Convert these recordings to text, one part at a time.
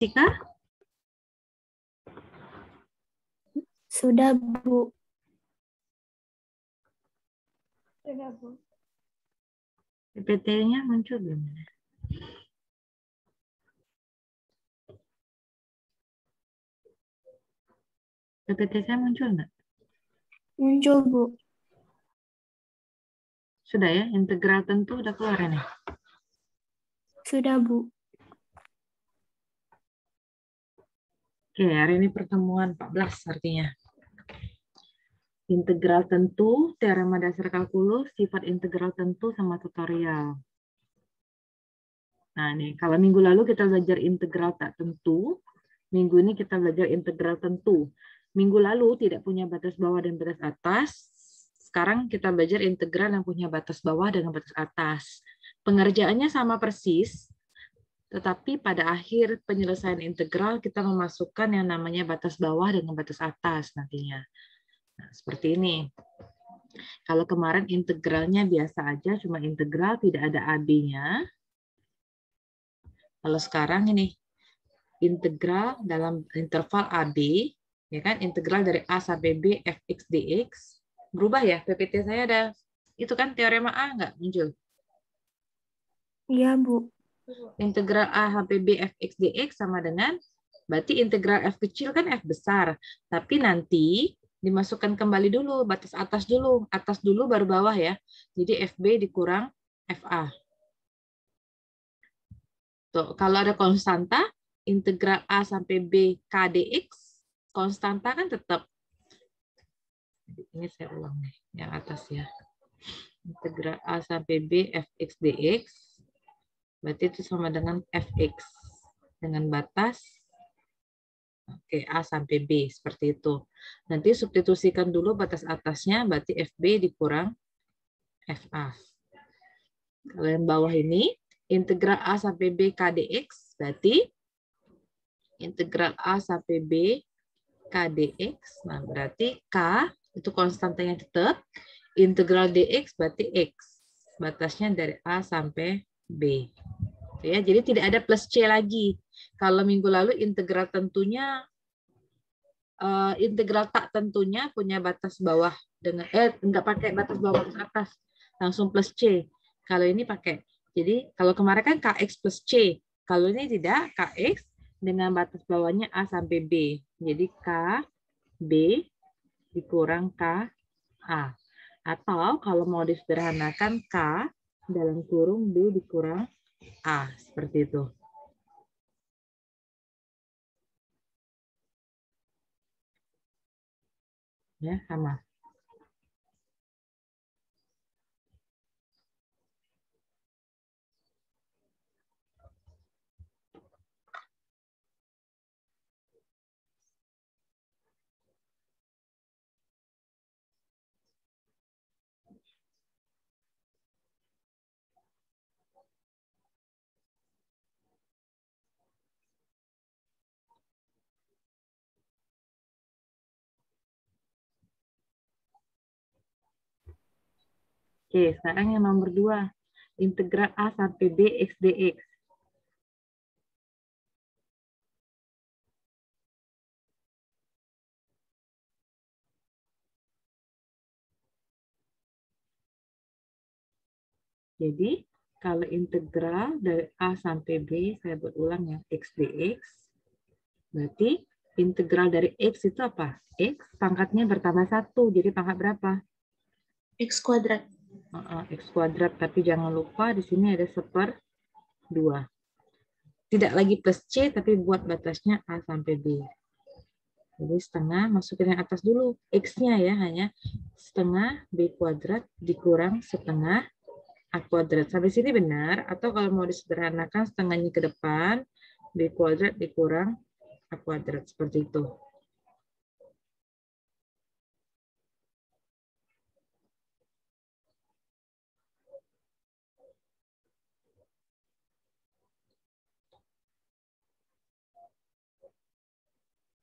Tika? Sudah, Bu. Sudah, Bu. PPT-nya muncul belum? PPT saya muncul nggak? Muncul, Bu. Sudah ya, integral tentu udah keluar ya nih. Sudah, Bu. Oke, hari ini pertemuan 14 artinya. Integral tentu, teorema dasar kalkulus, sifat integral tentu, sama tutorial. Nah, nih, kalau minggu lalu kita belajar integral tak tentu, minggu ini kita belajar integral tentu. Minggu lalu tidak punya batas bawah dan batas atas, sekarang kita belajar integral yang punya batas bawah dan batas atas. Pengerjaannya sama persis, tetapi pada akhir penyelesaian integral kita memasukkan yang namanya batas bawah dengan batas atas nantinya. Nah, seperti ini. Kalau kemarin integralnya biasa aja, cuma integral, tidak ada AB-nya. Kalau sekarang ini, integral dalam interval AB, ya kan, integral dari A sampai B fx dx, berubah ya, PPT saya ada, itu kan teorema A nggak muncul? Iya, Bu. Integral A sampai B fx dx sama dengan, berarti integral f kecil kan f besar, tapi nanti dimasukkan kembali dulu, batas atas dulu baru bawah ya. Jadi FB dikurang FA. Tuh, kalau ada konstanta, integral A sampai B k dx, konstanta kan tetap. Ini saya ulang nih, yang atas ya. Integral A sampai B fx dx, berarti itu sama dengan fx dengan batas oke, A sampai B, seperti itu. Nanti substitusikan dulu batas atasnya, berarti FB dikurang FA. Kalau yang bawah ini, integral A sampai B k dx, berarti integral A sampai B k dx, nah berarti K itu konstantanya tetap, integral dx berarti X, batasnya dari A sampai B. Ya, jadi tidak ada plus C lagi. Kalau minggu lalu integral tentunya integral tak tentunya punya batas bawah dengan nggak pakai batas bawah batas atas, langsung plus C. Kalau ini pakai. Jadi kalau kemarin kan KX plus C. Kalau ini tidak, KX dengan batas bawahnya A sampai B. Jadi K B dikurang K A. Atau kalau mau disederhanakan K dalam kurung B dikurang A. Seperti itu. Ya, sama. Oke, sekarang yang nomor 2. Integral A sampai B X dx. Jadi, kalau integral dari A sampai B, saya buat ulang ya, X dx, berarti integral dari X itu apa? X pangkatnya bertambah 1, jadi pangkat berapa? X kuadrat. X kuadrat, tapi jangan lupa di sini ada 1/2. Tidak lagi plus C, tapi buat batasnya A sampai B. Jadi setengah, masukin yang atas dulu. X-nya ya, hanya setengah B kuadrat dikurang setengah A kuadrat. Sampai sini benar, atau kalau mau disederhanakan setengahnya ke depan, B kuadrat dikurang A kuadrat. Seperti itu.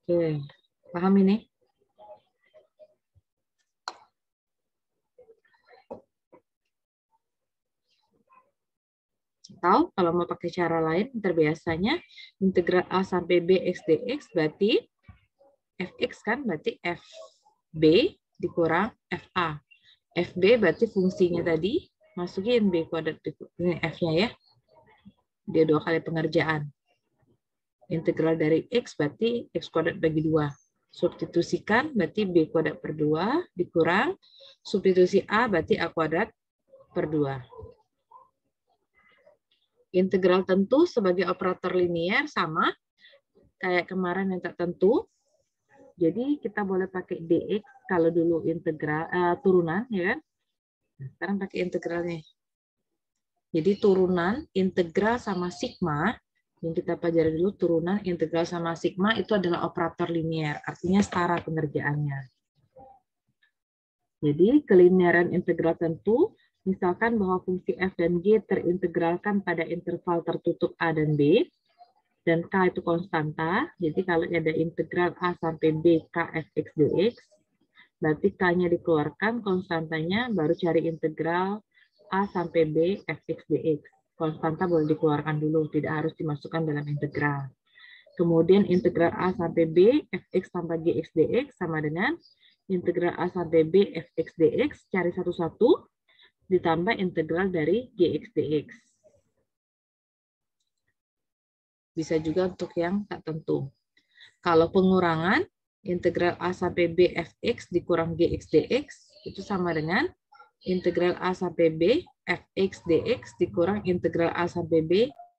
Oke, paham ini? Atau kalau mau pakai cara lain, terbiasanya integral A sampai B X dx berarti Fx kan berarti Fb dikurang Fa. Fb berarti fungsinya tadi, masukin B kuadrat, ini F-nya ya. Dia 2 kali pengerjaan. Integral dari X berarti X kuadrat bagi 2. Substitusikan berarti B kuadrat per 2 dikurang. Substitusi A berarti A kuadrat per 2. Integral tentu sebagai operator linier sama kayak kemarin yang tak tentu. Jadi kita boleh pakai dx kalau dulu integral turunan ya kan. Nah, sekarang pakai integralnya. Jadi turunan integral sama sigma yang kita pelajari dulu, turunan integral sama sigma itu adalah operator linier, artinya setara pengerjaannya. Jadi kelinearan integral tentu, misalkan bahwa fungsi f dan g terintegralkan pada interval tertutup a dan b, dan k itu konstanta. Jadi kalau ada integral a sampai b k fx dx, berarti k-nya dikeluarkan, konstantanya, baru cari integral a sampai b fx dx. Konstanta boleh dikeluarkan dulu, tidak harus dimasukkan dalam integral. Kemudian integral a sampai b fx tambah gx dx sama dengan integral a sampai b fx dx, cari satu-satu, ditambah integral dari gx dx. Bisa juga untuk yang tak tentu. Kalau pengurangan, integral a sampai b fx dikurang gx dx, itu sama dengan integral a sampai b fx dx dikurang integral a sampai b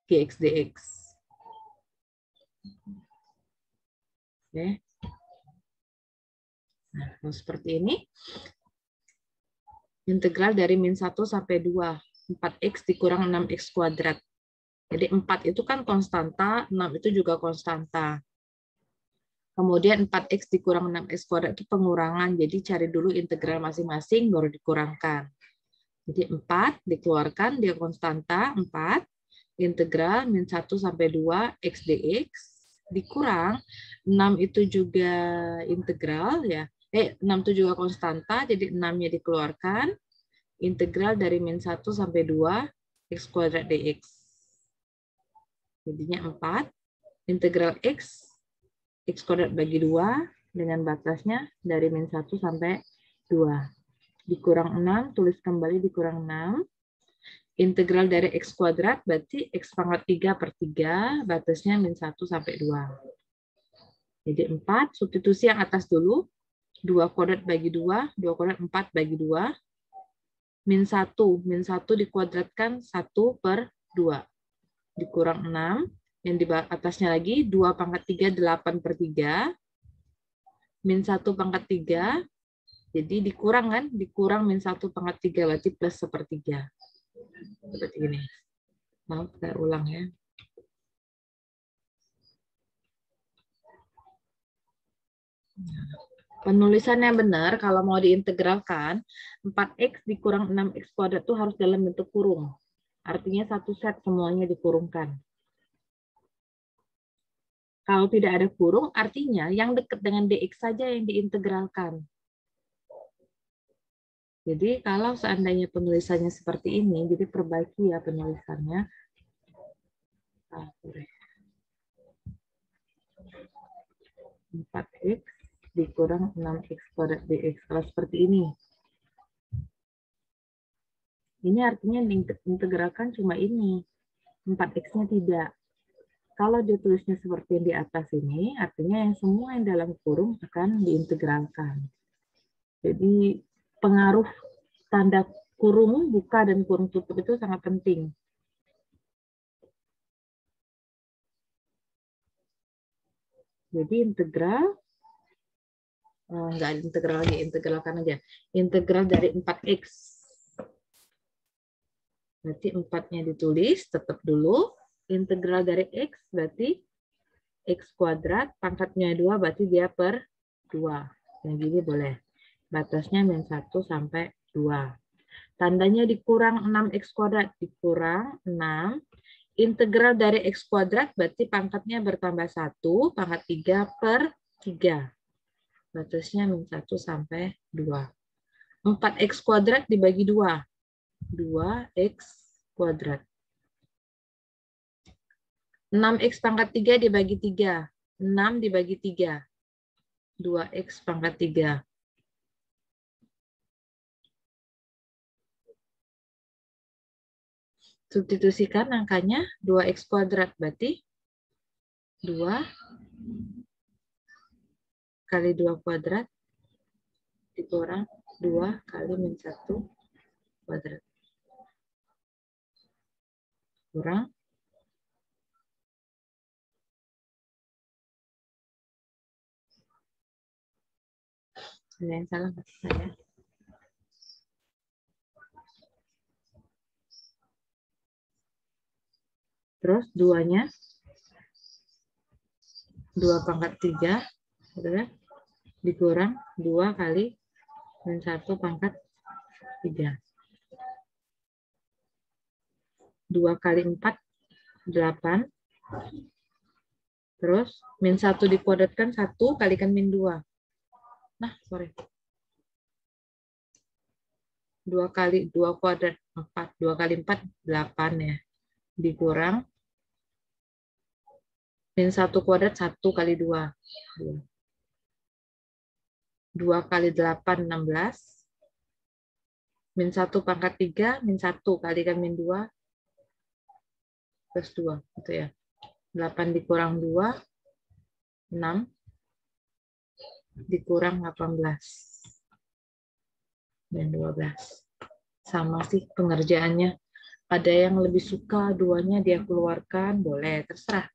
gx dx. Oke. Nah, kalau seperti ini, integral dari min 1 sampai 2, 4x dikurang 6x kuadrat. Jadi 4 itu kan konstanta, 6 itu juga konstanta. Kemudian 4x dikurang 6x kuadrat itu pengurangan, jadi cari dulu integral masing-masing, baru dikurangkan. Jadi 4 dikeluarkan, dia konstanta, 4, integral min 1 sampai 2 x dx, dikurang, 6 itu juga integral, ya. 6 itu juga konstanta, jadi 6-nya dikeluarkan, integral dari min 1 sampai 2 x kuadrat dx. Jadinya 4, integral x kuadrat bagi 2, dengan batasnya dari min 1 sampai 2. Dikurang 6, tulis kembali dikurang 6. Integral dari x kuadrat berarti x pangkat 3 per 3, batasnya min 1 sampai 2. Jadi 4, substitusi yang atas dulu, 2 kuadrat bagi 2, 2 kuadrat 4 bagi 2, min 1 dikuadratkan 1 per 2, dikurang 6, yang di atasnya lagi 2 pangkat 3, 8 per 3, min 1 pangkat 3, jadi dikurang kan, dikurang min 1 pangkat 3, berarti plus sepertiga. Seperti ini. Maaf, saya ulang ya. Penulisannya benar, kalau mau diintegralkan, 4x dikurang 6x kuadrat itu harus dalam bentuk kurung. Artinya satu set semuanya dikurungkan. Kalau tidak ada kurung, artinya yang dekat dengan dx saja yang diintegralkan. Jadi kalau seandainya penulisannya seperti ini, jadi perbaiki ya penulisannya. 4x dikurang 6x kuadrat dx. Kalau seperti ini. Ini artinya diintegralkan cuma ini. 4x-nya tidak. Kalau ditulisnya seperti yang di atas ini, artinya yang semua yang dalam kurung akan diintegralkan. Jadi pengaruh tanda kurung buka dan kurung tutup itu sangat penting. Jadi integral, enggak integral lagi, integralkan aja. Integral dari 4x. Berarti 4-nya ditulis, tetap dulu. Integral dari x berarti x kuadrat, pangkatnya 2 berarti dia per 2. Yang gini boleh. Batasnya min 1 sampai 2. Tandanya dikurang 6x kuadrat, dikurang 6. Integral dari x kuadrat berarti pangkatnya bertambah 1, pangkat 3 per 3. Batasnya min 1 sampai 2. 4x kuadrat dibagi 2. 2x kuadrat. 6x pangkat 3 dibagi 3. 6 dibagi 3. 2x pangkat 3. Substitusikan angkanya 2x kuadrat. Berarti 2 kali 2 kuadrat dikurang 2 kali min 1 kuadrat. Kurang. Ada yang salah nggak saya? Terus 2-nya 2 pangkat 3 dikurang 2 kali min 1 pangkat 3. 2 kali 4, 8. Terus min 1 dikuadratkan 1 kalikan min 2. Nah, sorry. 2 kali 2 kuadrat 4. 2 kali 4, 8 ya. Dikurang min 1 kuadrat 1 kali 2. 2 kali 8, 16. Min 1 pangkat 3, min 1 kalikan min 2. Plus 2. Gitu ya. 8 dikurang 2, 6. Dikurang 18. Dan 12. Sama sih pengerjaannya. Ada yang lebih suka 2-nya dia keluarkan, boleh, terserah.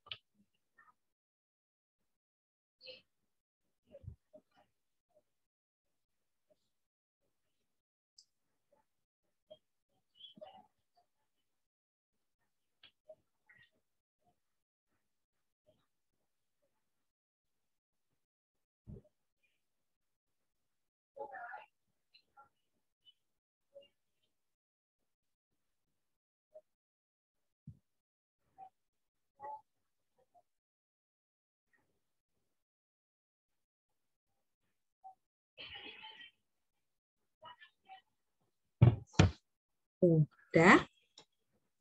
Udah.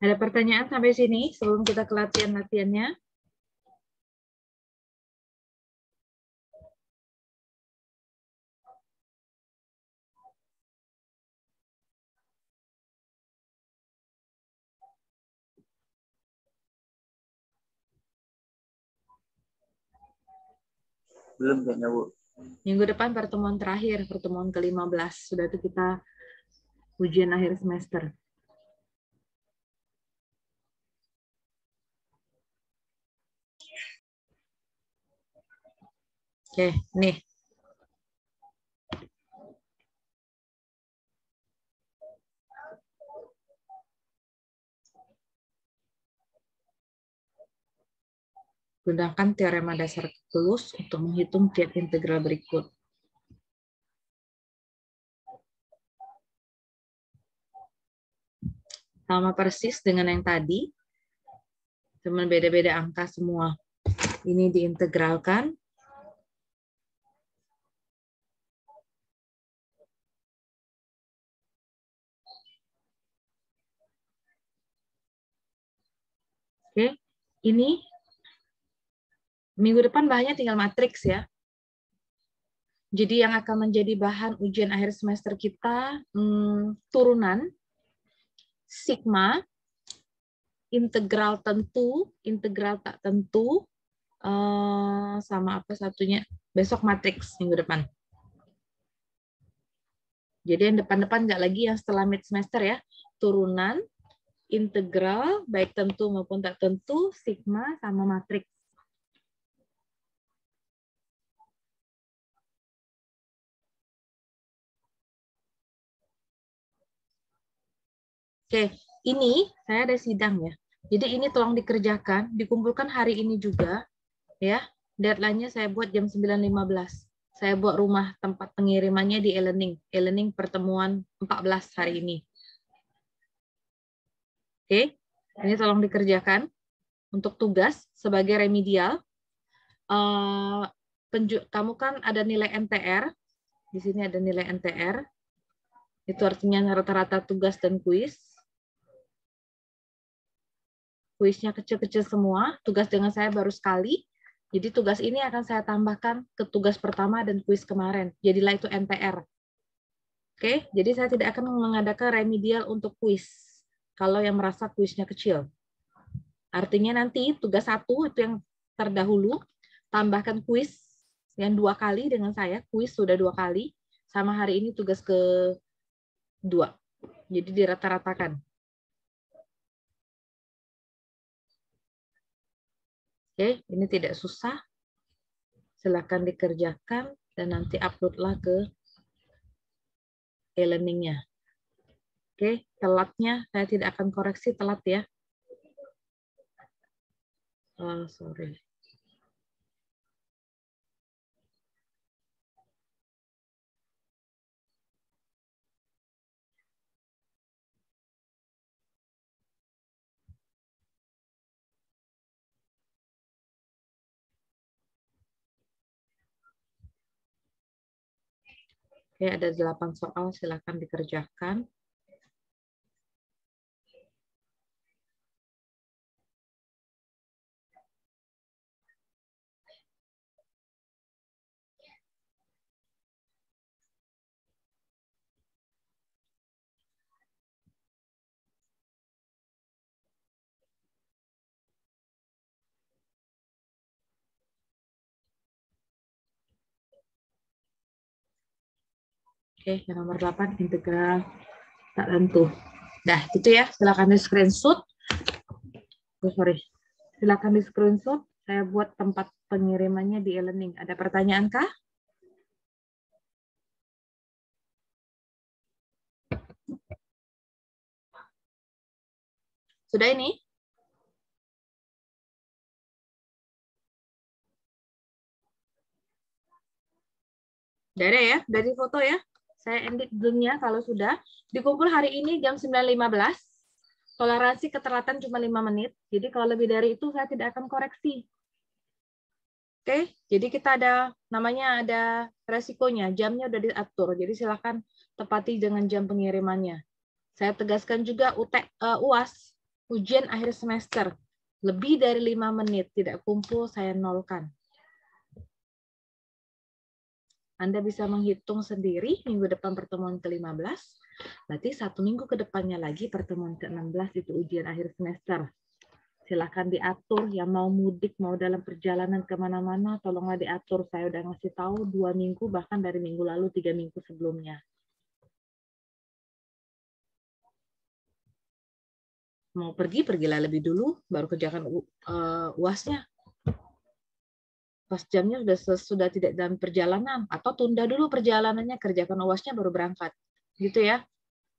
Ada pertanyaan sampai sini sebelum kita ke latihan-latihannya? Belum kayaknya, Bu. Minggu depan pertemuan terakhir, pertemuan ke-15. Sudah itu kita ujian akhir semester. Oke, nih. Gunakan teorema dasar kalkulus untuk menghitung tiap integral berikut. Sama persis dengan yang tadi, cuma beda-beda angka semua. Ini diintegralkan. Oke, ini minggu depan bahannya tinggal matriks ya. Jadi yang akan menjadi bahan ujian akhir semester kita turunan, sigma, integral tentu, integral tak tentu, sama apa satunya, besok matriks minggu depan. Jadi yang depan-depan nggak lagi yang setelah mid semester ya, turunan, integral, baik tentu maupun tak tentu, sigma, sama matriks. Oke, ini saya ada sidang ya. Jadi ini tolong dikerjakan, dikumpulkan hari ini juga ya. Deadline-nya saya buat jam 9.15. Saya buat rumah tempat pengirimannya di e-learning. E-learning pertemuan 14 hari ini. Oke, ini tolong dikerjakan untuk tugas sebagai remedial. Kamu kan ada nilai NTR. Di sini ada nilai NTR. Itu artinya rata-rata tugas dan kuis. kuisnya kecil-kecil semua. Tugas dengan saya baru sekali. Jadi tugas ini akan saya tambahkan ke tugas pertama dan kuis kemarin. Jadilah itu NPR. Oke, jadi saya tidak akan mengadakan remedial untuk kuis kalau yang merasa kuisnya kecil. Artinya nanti tugas 1 itu yang terdahulu, tambahkan kuis yang 2 kali dengan saya, kuis sudah 2 kali, sama hari ini tugas ke-2. Jadi dirata-ratakan. Oke, ini tidak susah. Silakan dikerjakan dan nanti uploadlah ke e-learning-nya. Oke, telatnya saya tidak akan koreksi telat ya. Sorry. Oke, ada 8 soal, silakan dikerjakan. Oke, yang nomor 8, integral tak tentu. Dah, gitu ya. Silakan di screenshot. Silakan di screenshot. Saya buat tempat pengirimannya di e-learning. Ada pertanyaan kah? Sudah ini? Udah ada ya? Dari foto ya? Saya edit dulunya kalau sudah. Dikumpul hari ini jam 9.15. Toleransi keterlambatan cuma 5 menit. Jadi kalau lebih dari itu saya tidak akan koreksi. Oke, jadi kita ada namanya ada resikonya, jamnya udah diatur. Jadi silakan tepati dengan jam pengirimannya. Saya tegaskan juga UAS, ujian akhir semester. Lebih dari 5 menit tidak kumpul saya nolkan. Anda bisa menghitung sendiri minggu depan pertemuan ke-15, berarti 1 minggu ke depannya lagi pertemuan ke-16 itu ujian akhir semester. Silakan diatur, yang mau mudik, mau dalam perjalanan kemana-mana, tolonglah diatur. Saya udah ngasih tahu 2 minggu, bahkan dari minggu lalu 3 minggu sebelumnya. Mau pergi, pergilah lebih dulu, baru kerjakan UAS-nya. Pas jamnya sudah tidak dalam perjalanan, atau tunda dulu perjalanannya, kerjakan UAS-nya baru berangkat. Gitu ya.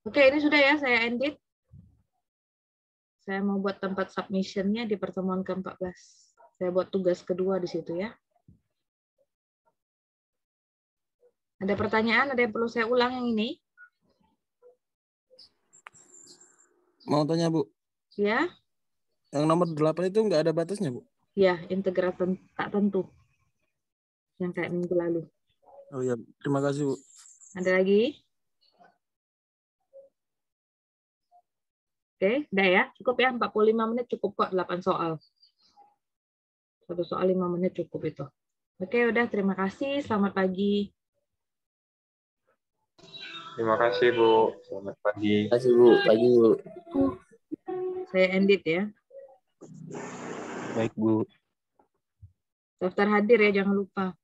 Oke, ini sudah ya, saya edit. Saya mau buat tempat submission-nya di pertemuan ke-14. Saya buat tugas kedua di situ ya. Ada pertanyaan? Ada yang perlu saya ulang yang ini? Mau tanya, Bu. Ya. Yang nomor 8 itu nggak ada batasnya, Bu? Ya, integral tak tentu. Yang kayak minggu lalu. Oh ya, terima kasih, Bu. Ada lagi? Oke, udah ya. Cukup ya, 45 menit cukup kok 8 soal. 1 soal 5 menit cukup itu. Oke, udah. Terima kasih. Selamat pagi. Terima kasih, Bu. Selamat pagi. Terima kasih, Bu. Pagi, Bu. Saya edit ya. Baik, Bu. Daftar hadir ya, jangan lupa.